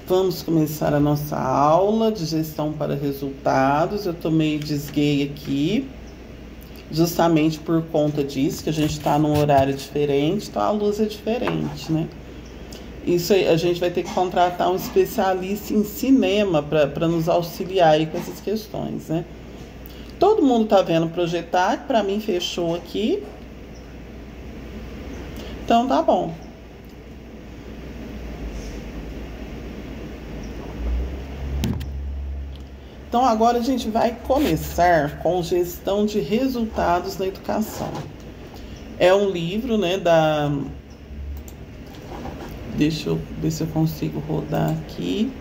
Vamos começar a nossa aula de gestão para resultados. Eu tomei desguei aqui, justamente por conta disso, que a gente está num horário diferente, então a luz é diferente, né? Isso aí, a gente vai ter que contratar um especialista em cinema para nos auxiliar aí com essas questões, né? Todo mundo está vendo projetar, que para mim fechou aqui. Então tá bom. Então agora a gente vai começar com gestão de resultados na educação. É um livro, né, Deixa eu ver se eu consigo rodar aqui.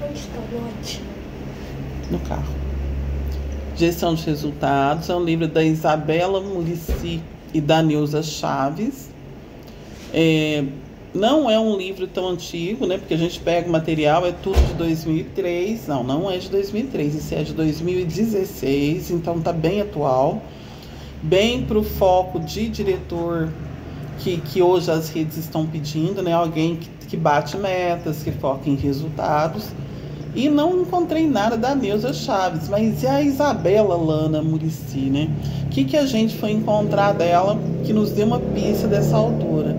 Onde está o lote? No carro. Gestão de resultados é um livro da Isabela Muricy e da Neuza Chaves. Não é um livro tão antigo, né? Porque a gente pega o material, é tudo de 2003. Não é de 2003, esse é de 2016, então tá bem atual. Bem para o foco de diretor que hoje as redes estão pedindo, né? Alguém que bate metas, que foca em resultados. E não encontrei nada da Neuza Chaves, mas e a Isabela Lana Muricy, né? O que a gente foi encontrar dela que nos deu uma pista dessa autora?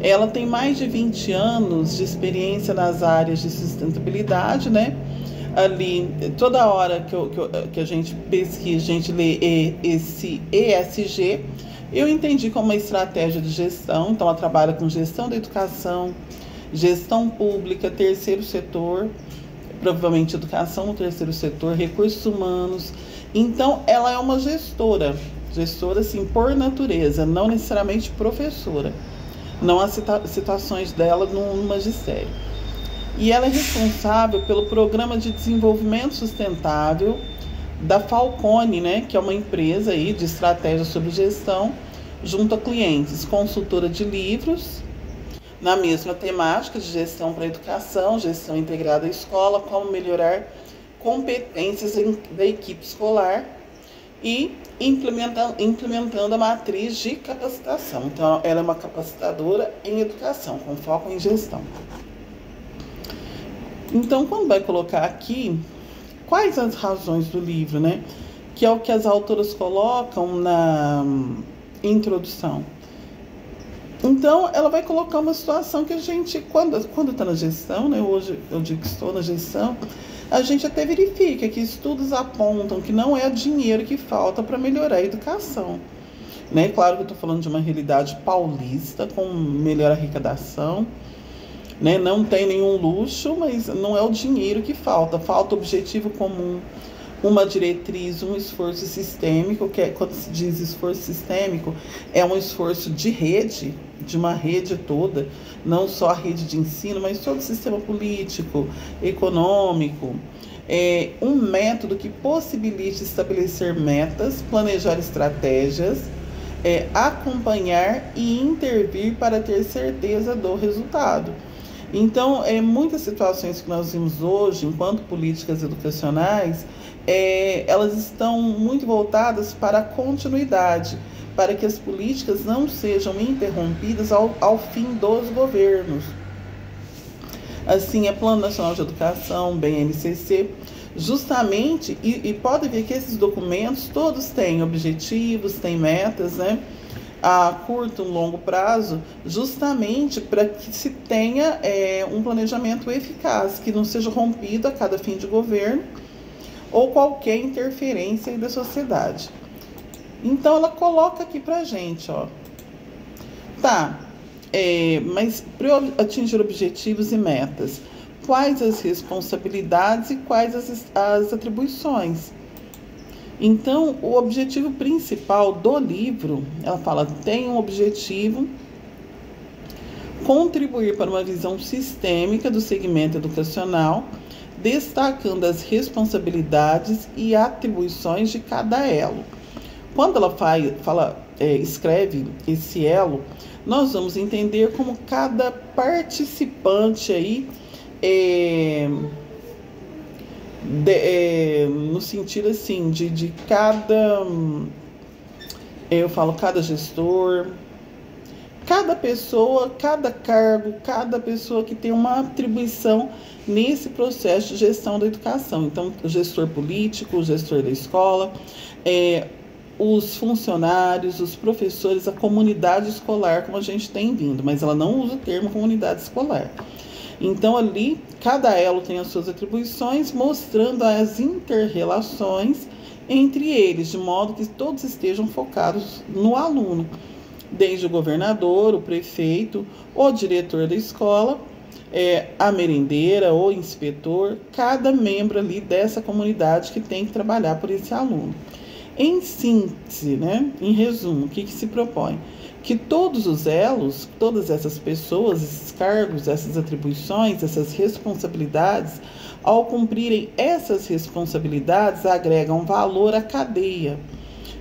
Ela tem mais de 20 anos de experiência nas áreas de sustentabilidade, né? Ali, toda hora que a gente pesquisa, a gente lê esse ESG, eu entendi como uma estratégia de gestão. Então, ela trabalha com gestão da educação, gestão pública, terceiro setor, provavelmente educação no terceiro setor, recursos humanos. Então, ela é uma gestora, assim, por natureza, não necessariamente professora. Não há citações dela no magistério. E ela é responsável pelo Programa de Desenvolvimento Sustentável da Falcone, né, que é uma empresa aí de estratégia sobre gestão, junto a clientes, consultora de livros, na mesma temática de gestão para a educação, gestão integrada à escola, como melhorar competências da equipe escolar e implementando a matriz de capacitação. Então, ela é uma capacitadora em educação, com foco em gestão. Então, quando vai colocar aqui, quais as razões do livro, né? Que é o que as autoras colocam na introdução. Então, ela vai colocar uma situação que a gente, quando está na gestão, né? Hoje eu digo que estou na gestão, a gente até verifica que estudos apontam que não é dinheiro que falta para melhorar a educação. Né? Claro que eu estou falando de uma realidade paulista, com melhor arrecadação. Né? Não tem nenhum luxo, mas não é o dinheiro que falta. Falta objetivo comum, uma diretriz, um esforço sistêmico, que é, quando se diz esforço sistêmico, é um esforço de rede, de uma rede toda, não só a rede de ensino, mas todo o sistema político, econômico. Um método que possibilite estabelecer metas, planejar estratégias, acompanhar e intervir para ter certeza do resultado. Então, muitas situações que nós vimos hoje, enquanto políticas educacionais, elas estão muito voltadas para a continuidade, para que as políticas não sejam interrompidas ao fim dos governos. Assim, é Plano Nacional de Educação, BNCC, justamente, e pode ver que esses documentos todos têm objetivos, têm metas, né? A curto e longo prazo, justamente para que se tenha um planejamento eficaz, que não seja rompido a cada fim de governo ou qualquer interferência da sociedade. Então, ela coloca aqui para a gente, ó. Tá, mas para eu atingir objetivos e metas, quais as responsabilidades e quais as atribuições? Então, o objetivo principal do livro, ela fala, tem um objetivo: contribuir para uma visão sistêmica do segmento educacional, destacando as responsabilidades e atribuições de cada elo. Quando ela escreve esse elo, nós vamos entender como cada participante aí no sentido assim de cada, cada gestor, cada pessoa, cada cargo, cada pessoa que tem uma atribuição nesse processo de gestão da educação. Então, o gestor político, o gestor da escola, os funcionários, os professores, a comunidade escolar, como a gente tem vindo, mas ela não usa o termo comunidade escolar. Então, ali, cada elo tem as suas atribuições, mostrando as inter-relações entre eles, de modo que todos estejam focados no aluno, desde o governador, o prefeito, o diretor da escola, a merendeira, o inspetor, cada membro ali dessa comunidade que tem que trabalhar por esse aluno. Em síntese, né, em resumo, o que se propõe? Que todos os elos, todas essas pessoas, esses cargos, essas atribuições, essas responsabilidades, ao cumprirem essas responsabilidades, agregam valor à cadeia,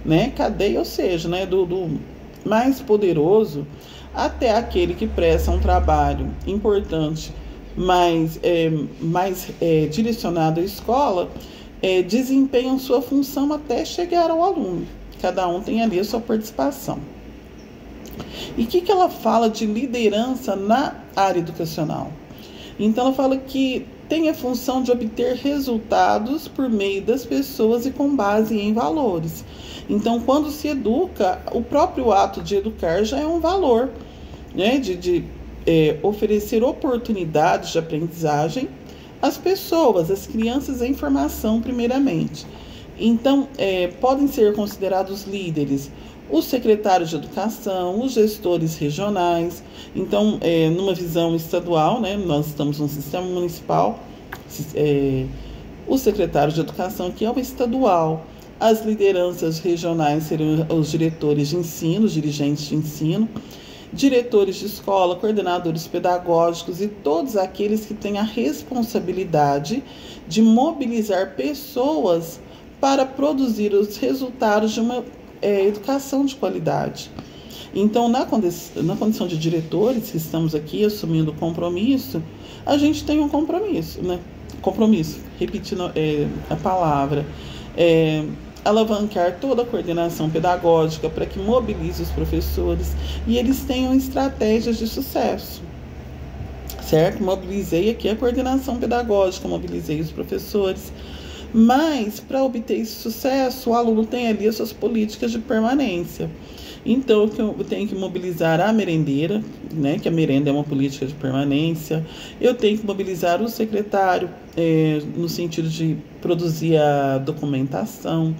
né? Cadeia, ou seja, né, do mais poderoso até aquele que presta um trabalho importante, mais direcionado à escola, desempenham sua função até chegar ao aluno. Cada um tem ali a sua participação. E o que ela fala de liderança na área educacional? Então, ela fala que tem a função de obter resultados por meio das pessoas e com base em valores. Então, quando se educa, o próprio ato de educar já é um valor, né? De oferecer oportunidades de aprendizagem às pessoas, às crianças, a informação primeiramente. Então, podem ser considerados líderes os secretários de educação, os gestores regionais. Então, numa visão estadual, né, nós estamos no sistema municipal, o secretário de educação, que é o estadual. As lideranças regionais seriam os diretores de ensino, os dirigentes de ensino, diretores de escola, coordenadores pedagógicos e todos aqueles que têm a responsabilidade de mobilizar pessoas para produzir os resultados de uma educação de qualidade. Então, na condição de diretores, que estamos aqui assumindo compromisso, a gente tem um compromisso, né? Compromisso, repetindo a palavra, alavancar toda a coordenação pedagógica para que mobilize os professores e eles tenham estratégias de sucesso, certo? Mobilizei aqui a coordenação pedagógica, mobilizei os professores, mas para obter esse sucesso, o aluno tem ali as suas políticas de permanência. Então, eu tenho que mobilizar a merendeira, né, que a merenda é uma política de permanência. Eu tenho que mobilizar o secretário, no sentido de produzir a documentação.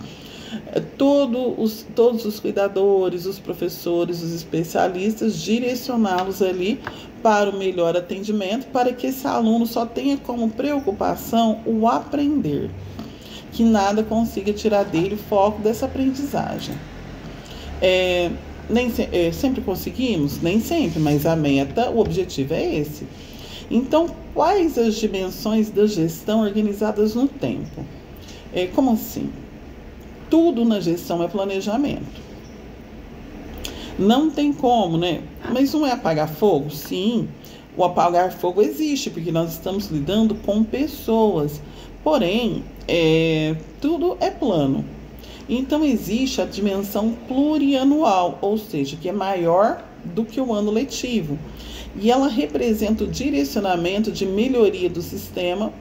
Todos os cuidadores, os professores, os especialistas, direcioná-los ali para o melhor atendimento, para que esse aluno só tenha como preocupação o aprender, que nada consiga tirar dele o foco dessa aprendizagem. Sempre conseguimos? Nem sempre, mas a meta, o objetivo é esse. Então, quais as dimensões da gestão organizadas no tempo? Como assim? Tudo na gestão é planejamento. Não tem como, né? Mas não é apagar fogo? Sim, o apagar fogo existe, porque nós estamos lidando com pessoas. Porém, tudo é plano. Então, existe a dimensão plurianual, ou seja, que é maior do que o ano letivo. E ela representa o direcionamento de melhoria do sistema,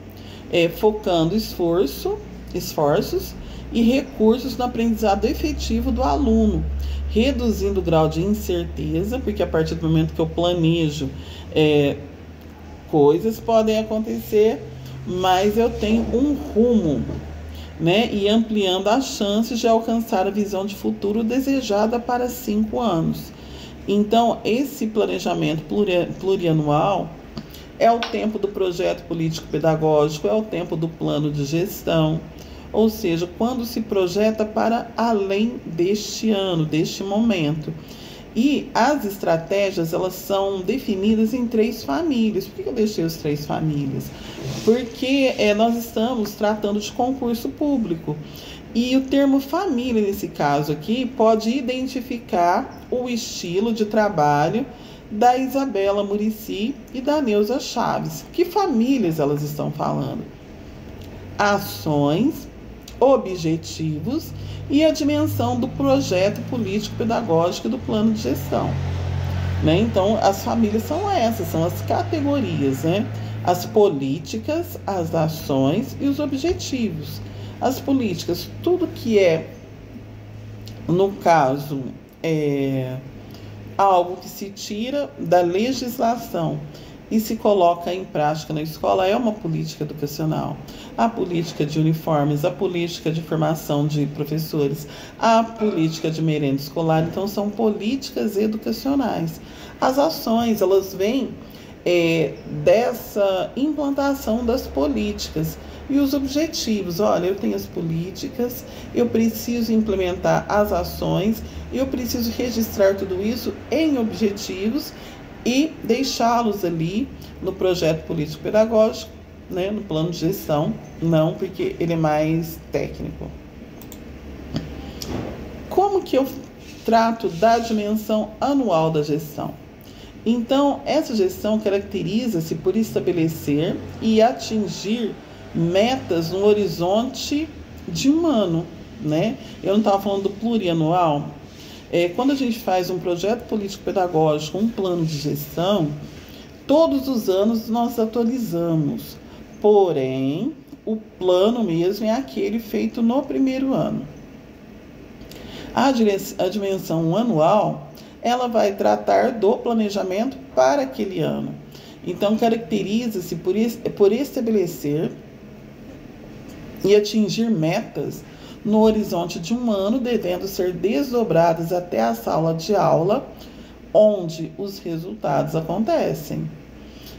focando esforços e recursos no aprendizado efetivo do aluno, reduzindo o grau de incerteza, porque a partir do momento que eu planejo, coisas podem acontecer, mas eu tenho um rumo, né? E ampliando as chances de alcançar a visão de futuro desejada para 5 anos. Então, esse planejamento plurianual é o tempo do projeto político-pedagógico, é o tempo do plano de gestão, ou seja, quando se projeta para além deste ano, deste momento. E as estratégias, elas são definidas em 3 famílias. Por que eu deixei os 3 famílias? Porque nós estamos tratando de concurso público. E o termo família, nesse caso aqui, pode identificar o estilo de trabalho da Isabela Murici e da Neuza Chaves. Que famílias elas estão falando? Ações, objetivos e a dimensão do projeto político-pedagógico e do plano de gestão. né? Então, as famílias são essas, são as categorias, né? As políticas, as ações e os objetivos. As políticas, tudo que é, no caso, algo que se tira da legislação e se coloca em prática na escola é uma política educacional. A política de uniformes, a política de formação de professores, a política de merenda escolar, então são políticas educacionais. As ações, elas vêm dessa implantação das políticas. E os objetivos, olha, eu tenho as políticas, eu preciso implementar as ações, eu preciso registrar tudo isso em objetivos e deixá-los ali no projeto político-pedagógico, né, no plano de gestão, não, porque ele é mais técnico. Como que eu trato da dimensão anual da gestão? Então, essa gestão caracteriza-se por estabelecer e atingir metas no horizonte de um ano, né? Eu não estava falando do plurianual. Quando a gente faz um projeto político-pedagógico, um plano de gestão, todos os anos nós atualizamos. Porém, o plano mesmo é aquele feito no primeiro ano. A dimensão anual, ela vai tratar do planejamento para aquele ano. Então, caracteriza-se por estabelecer e atingir metas no horizonte de um ano, devendo ser desdobradas até a sala de aula, onde os resultados acontecem.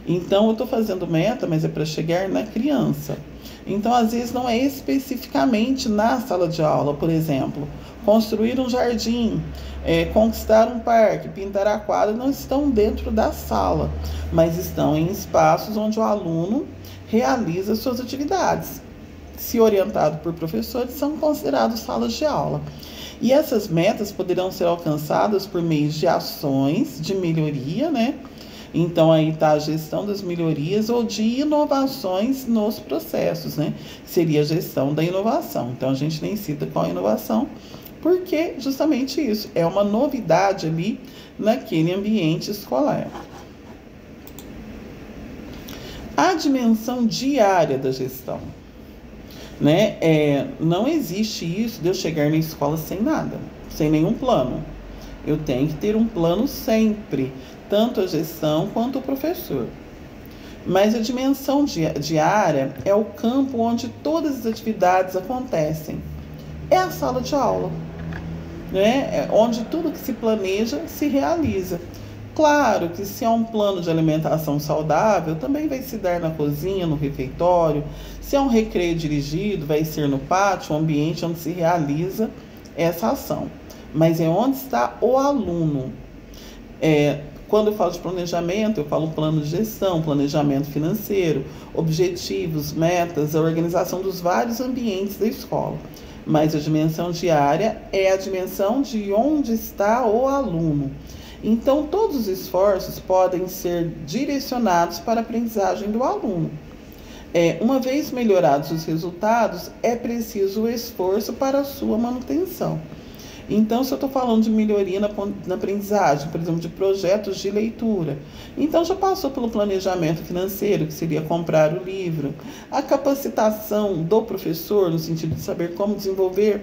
Então, eu estou fazendo meta, mas é para chegar na criança. Então, às vezes, não é especificamente na sala de aula. Por exemplo, construir um jardim, conquistar um parque, pintar a quadra, não estão dentro da sala, mas estão em espaços onde o aluno realiza suas atividades. Se orientado por professores, são considerados salas de aula. E essas metas poderão ser alcançadas por meio de ações de melhoria, né? Então, aí está a gestão das melhorias ou de inovações nos processos, né? Seria a gestão da inovação. Então, a gente nem cita qual inovação, porque justamente isso, é uma novidade ali naquele ambiente escolar. A dimensão diária da gestão, né? Não existe isso de eu chegar na escola sem nada, sem nenhum plano. Eu tenho que ter um plano sempre, tanto a gestão quanto o professor. Mas a dimensão diária é o campo onde todas as atividades acontecem. É a sala de aula, né? Onde tudo que se planeja se realiza. Claro que se há um plano de alimentação saudável, também vai se dar na cozinha, no refeitório. Se há um recreio dirigido, vai ser no pátio, um ambiente onde se realiza essa ação. Mas é onde está o aluno. Quando eu falo de planejamento, eu falo plano de gestão, planejamento financeiro, objetivos, metas, a organização dos vários ambientes da escola. Mas a dimensão diária é a dimensão de onde está o aluno. Então, todos os esforços podem ser direcionados para a aprendizagem do aluno. Uma vez melhorados os resultados, é preciso o esforço para a sua manutenção. Então, se eu estou falando de melhoria na aprendizagem, por exemplo, de projetos de leitura, então já passou pelo planejamento financeiro, que seria comprar o livro, a capacitação do professor, no sentido de saber como desenvolver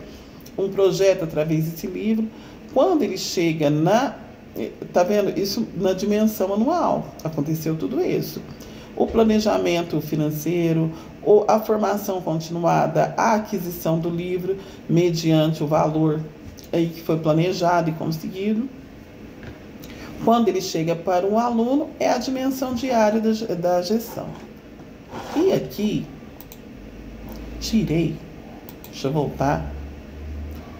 um projeto através desse livro. Quando ele chega tá vendo? Isso na dimensão anual, aconteceu tudo isso. O planejamento financeiro, ou a formação continuada, a aquisição do livro mediante o valor aí que foi planejado e conseguido. Quando ele chega para um aluno, é a dimensão diária da gestão. E aqui, deixa eu voltar,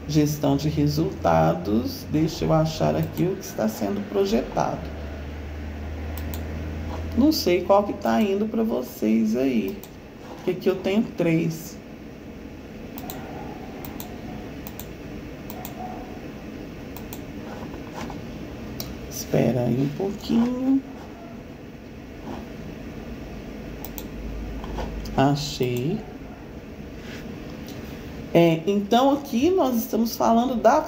gestão de resultados, deixa eu achar aqui o que está sendo projetado. Não sei qual que está indo para vocês aí, porque aqui eu tenho 3. Espera aí um pouquinho. Achei. Então, aqui nós estamos falando da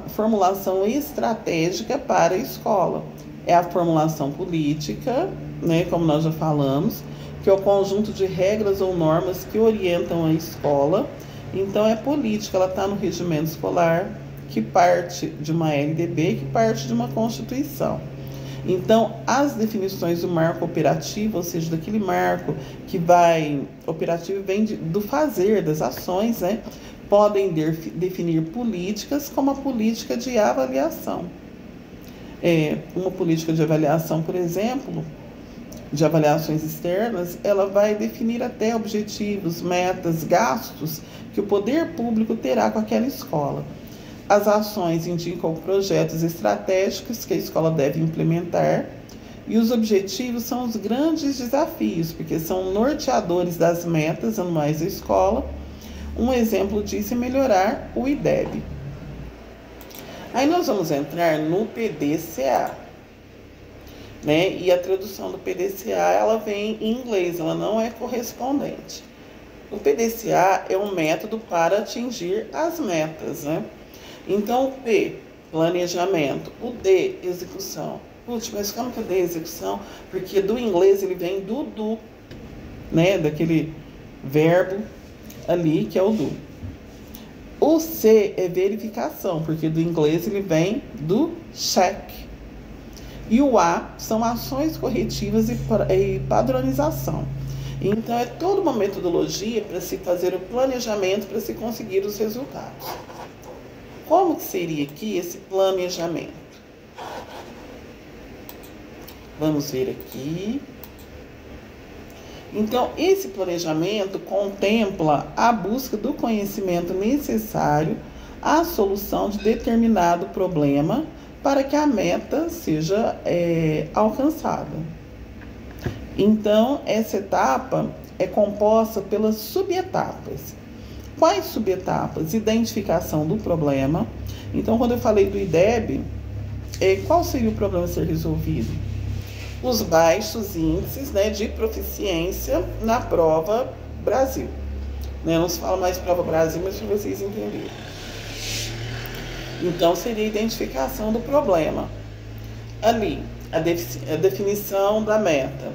formulação estratégica para a escola. é a formulação política, né, como nós já falamos, que é o conjunto de regras ou normas que orientam a escola. Então, é política, ela está no regimento escolar, que parte de uma LDB, que parte de uma Constituição. Então, as definições do marco operativo, ou seja, daquele marco que vai, operativo vem do fazer, das ações, né? Podem definir políticas como a política de avaliação. Uma política de avaliação, por exemplo, de avaliações externas, ela vai definir até objetivos, metas, gastos que o poder público terá com aquela escola. As ações indicam projetos estratégicos que a escola deve implementar e os objetivos são os grandes desafios, porque são norteadores das metas anuais da escola. Um exemplo disso é melhorar o IDEB. Aí nós vamos entrar no PDCA, né? E a tradução do PDCA, ela vem em inglês, ela não é correspondente. O PDCA é um método para atingir as metas, né? Então, o P, planejamento, o D, execução. Putz, mas como que eu dei execução? Porque do inglês ele vem do, né? Daquele verbo ali que é o do. O C é verificação, porque do inglês ele vem do check. E o A são ações corretivas e padronização. Então, é toda uma metodologia para se fazer o planejamento para se conseguir os resultados. Como que seria aqui esse planejamento? Vamos ver aqui. Então, esse planejamento contempla a busca do conhecimento necessário à solução de determinado problema para que a meta seja alcançada. Então, essa etapa é composta pelas subetapas. Quais subetapas? Identificação do problema. Então, quando eu falei do IDEB, qual seria o problema a ser resolvido? Os baixos índices, né, de proficiência na prova Brasil. Né? Não se fala mais prova Brasil, mas para vocês entenderem. Então, seria a identificação do problema. Ali, a definição da meta.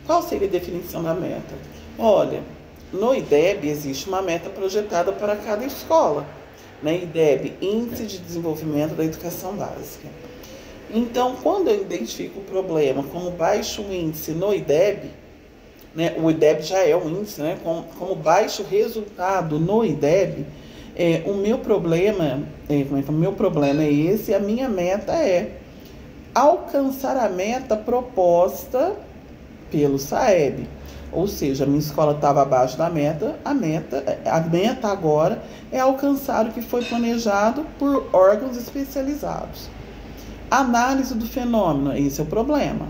Qual seria a definição da meta? Olha, no IDEB existe uma meta projetada para cada escola. Né? IDEB, Índice de Desenvolvimento da Educação Básica. Então, quando eu identifico o problema como baixo índice no IDEB, né, o IDEB já é um índice, né, como baixo resultado no IDEB, o meu problema é esse, a minha meta é alcançar a meta proposta pelo SAEB. Ou seja, a minha escola estava abaixo da meta, a meta agora é alcançar o que foi planejado por órgãos especializados. Análise do fenômeno, esse é o problema.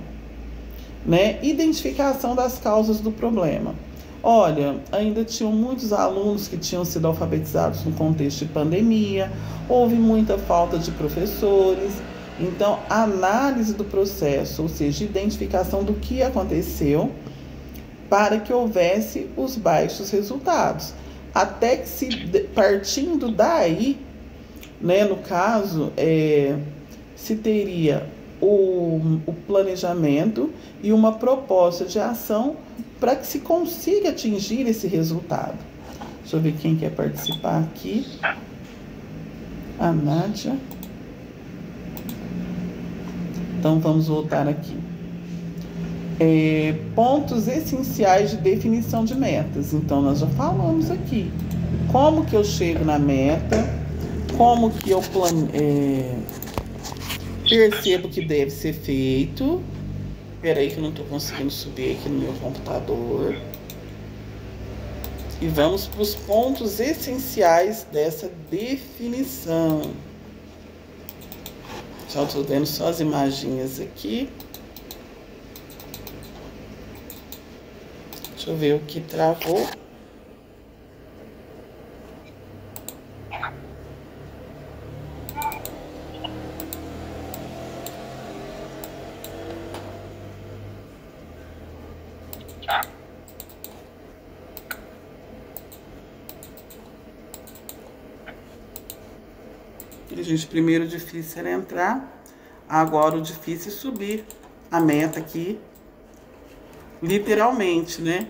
Né? Identificação das causas do problema. Olha, ainda tinham muitos alunos que tinham sido alfabetizados no contexto de pandemia, houve muita falta de professores. Então, análise do processo, ou seja, identificação do que aconteceu para que houvesse os baixos resultados. Até que, partindo daí, né, no caso, se teria o planejamento e uma proposta de ação para que se consiga atingir esse resultado. Deixa eu ver quem quer participar aqui. A Nádia. Então, vamos voltar aqui. Pontos essenciais de definição de metas. Então, nós já falamos aqui. Como que eu chego na meta? Como que eu percebo que deve ser feito? Espera aí que eu não estou conseguindo subir aqui no meu computador. E vamos para os pontos essenciais dessa definição. Já estou vendo só as imagens aqui. Deixa eu ver o que travou. Gente, primeiro difícil era entrar. Agora o difícil é subir a meta aqui, literalmente, né?